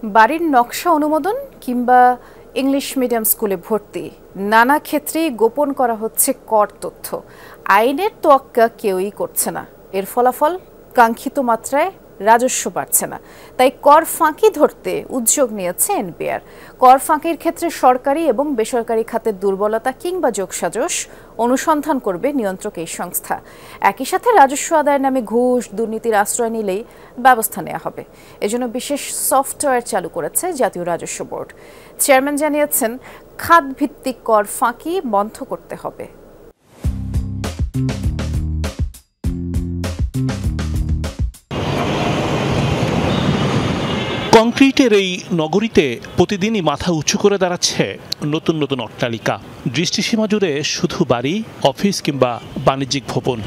বাড়ির নকশা অনুমোদন কিংবা ইংলিশ মিডিয়াম স্কুলে ভর্তি নানা ক্ষেত্রেই গোপন করা হচ্ছে কর তথ্য। আইনের তোয়াক্কা কেউই করছে না। এর ফলাফল কাঙ্ক্ষিত মাত্রায় রাজস্ব বাড়ছে না। তাই কর ফাঁকি ধরতে উদ্যোগ নিয়েছে এনবিআর। কর ফাঁকির ক্ষেত্রে সরকারি এবং বেসরকারি খাতের দুর্বলতা কিংবা যোগসাজশ অনুসন্ধান করবে নিয়ন্ত্রক এই সংস্থা। একই সাথে রাজস্ব আদায়ের নামে ঘুষ দুর্নীতির আশ্রয় নিলেই ব্যবস্থা নেওয়া হবে। এজন্য বিশেষ সফটওয়্যার চালু করেছে জাতীয় রাজস্ব বোর্ড। চেয়ারম্যান জানিয়েছেন, খাত ভিত্তিক কর ফাঁকি বন্ধ করতে হবে। কংক্রিটের এই নগরীতে প্রতিদিনই মাথা উঁচু করে দাঁড়াচ্ছে নতুন নতুন অট্টালিকা। দৃষ্টিসীমা জুড়ে শুধু বাড়ি, অফিস কিংবা বাণিজ্যিক ভবন।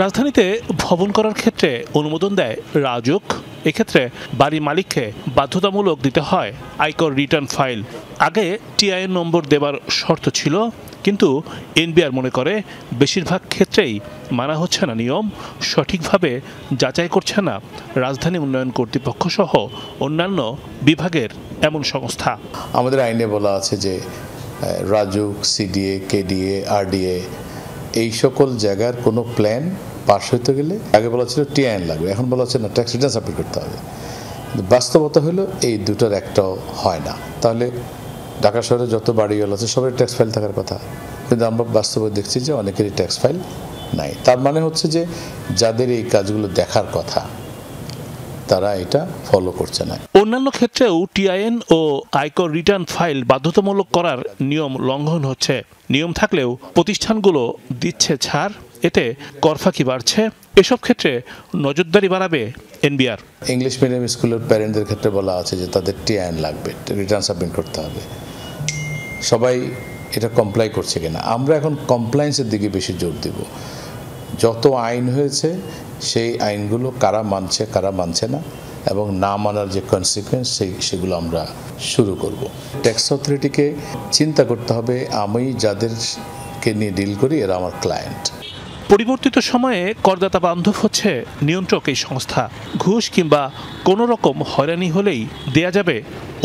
রাজধানীতে ভবন করার ক্ষেত্রে অনুমোদন দেয় রাজউক। এক্ষেত্রে বাড়ির মালিককে বাধ্যতামূলক দিতে হয় আয়কর রিটার্ন ফাইল। আগে টিআইএন নম্বর দেবার শর্ত ছিল, কিন্তু এনবিআর মনে করে বেশিরভাগ ক্ষেত্রেই মানা হচ্ছে না নিয়ম, সঠিকভাবে যাচাই করছে না রাজধানী উন্নয়ন কর্তৃপক্ষ সহ অন্যান্য বিভাগের এমন সংস্থা। আমাদের আইনে বলা আছে যে রাজউক, সিডিএ, কেডিএ, আরডিএ এই সকল জায়গার কোনো প্ল্যান পাস হইতে গেলে আগে বলা ছিল টিআইএন লাগবে, এখন বলা হচ্ছে না, ট্যাক্স রিটার্ন সাবমিট করতে হবে। বাস্তবতা হলো এই দুটোর একটাও হয় না। তাহলে ঢাকা শহরে যত বাড়িওয়ালা আছে সবাই ট্যাক্স ফাইল থাকার কথা, কিন্তু আমরা বাস্তবে দেখছি যে অনেকেরই ট্যাক্স ফাইল নাই। তার মানে হচ্ছে যে যাদের এই কাজগুলো দেখার কথা তারা এটা ফলো করছে না। অন্যান্য ক্ষেত্রেও টিআইএন ও আয়কর রিটার্ন ফাইল বাধ্যতামূলক করার নিয়ম লঙ্ঘন হচ্ছে। নিয়ম থাকলেও প্রতিষ্ঠানগুলো দিচ্ছে ছাড়, এতে কর ফাঁকি বাড়ছে। এসব ক্ষেত্রে নজরদারি বাড়াবে এনবিআর। ইংলিশ মিডিয়াম স্কুলের প্যারেন্টদের ক্ষেত্রে বলা আছে যে তাদের টিআইএন লাগবে, রিটার্ন সাবমিট করতে হবে। সবাই এটা কমপ্লাই করছে কিনা। আমরা এখন কমপ্লায়েন্সের দিকে বেশি জোর দেব। যত আইন হয়েছে সেই আইনগুলো কারা মানছে কারা মানছে না, এবং না মানার যে কনসিকুয়েন্স সেগুলো আমরা শুরু করব। ট্যাক্স অথরিটিকে চিন্তা করতে হবে, আমি যাদেরকে নিয়ে ডিল করি এরা আমার ক্লায়েন্ট। পরিবর্তিত সময়ে করদাতা বান্ধব হচ্ছে নিয়ন্ত্রক এই সংস্থা। ঘুষ কিংবা কোনো রকম হয়রানি হলেই দেয়া যাবে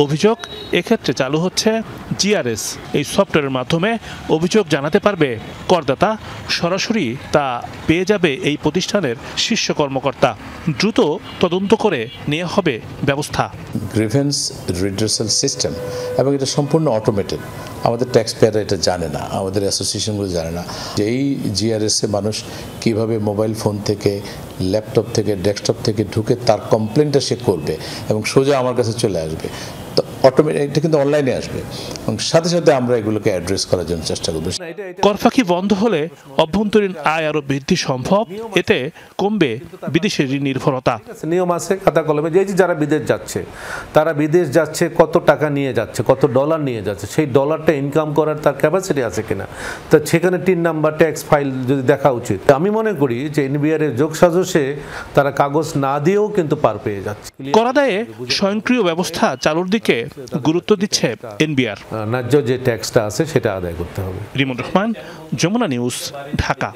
অভিযোগ। এক্ষেত্রে চালু হচ্ছে জিআরএস। এই সফটওয়্যারের মাধ্যমে অভিযোগ জানাতে পারবে করদাতা, সরাসরি তা পেয়ে যাবে এই প্রতিষ্ঠানের শীর্ষ কর্মকর্তা। দ্রুত তদন্ত করে নেওয়া হবে ব্যবস্থা। গ্রিভেন্স রিড্রেসাল সিস্টেম, এবং এটা সম্পূর্ণ অটোমেটেড। আমাদের ট্যাক্স পেয়াররা এটা জানে না, আমাদের অ্যাসোসিয়েশনগুলো জানে না যে এই জিআরএসে মানুষ কিভাবে মোবাইল ফোন থেকে, ল্যাপটপ থেকে, ডেস্কটপ থেকে ঢুকে তার কমপ্লেনটা সে করবে এবং সোজা আমার কাছে চলে আসবে। তো অটোমেটিক এটা কিন্তু অনলাইনে আসবে, এবং সাথে সাথে আমরা এগুলোকে অ্যাড্রেস করার জন্য চেষ্টা করব। কর ফাঁকি বন্ধ হলে অভ্যন্তরীণ আয় আরো বৃদ্ধি সম্ভব। এতে কমবে বিদেশের নির্ভরতা। নিয়ম আছে খাতা কলমে, যে যারা বিদেশ যাচ্ছে তারা বিদেশ যাচ্ছে কত টাকা নিয়ে যাচ্ছে, কত ডলার নিয়ে যাচ্ছে, সেই ডলারটা ইনকাম করার তার ক্যাপাসিটি আছে কিনা, তা সেখানে 3 নাম্বার ট্যাক্স ফাইল যদি দেখা উচিত। আমি মনে করি যে এনবিআর এর যোগসাজশে তারা কাগজ না দিয়েও কিন্তু পার পেয়ে যাচ্ছে। কর আদায়ে স্বয়ংক্রিয় ব্যবস্থা চালুর দিকে গুরুত্ব দিচ্ছে এনবিআর। ন্যায্য যে ট্যাক্সটা আছে সেটা আদায় করতে হবে। রিমন রহমান, যমুনা নিউজ, ঢাকা।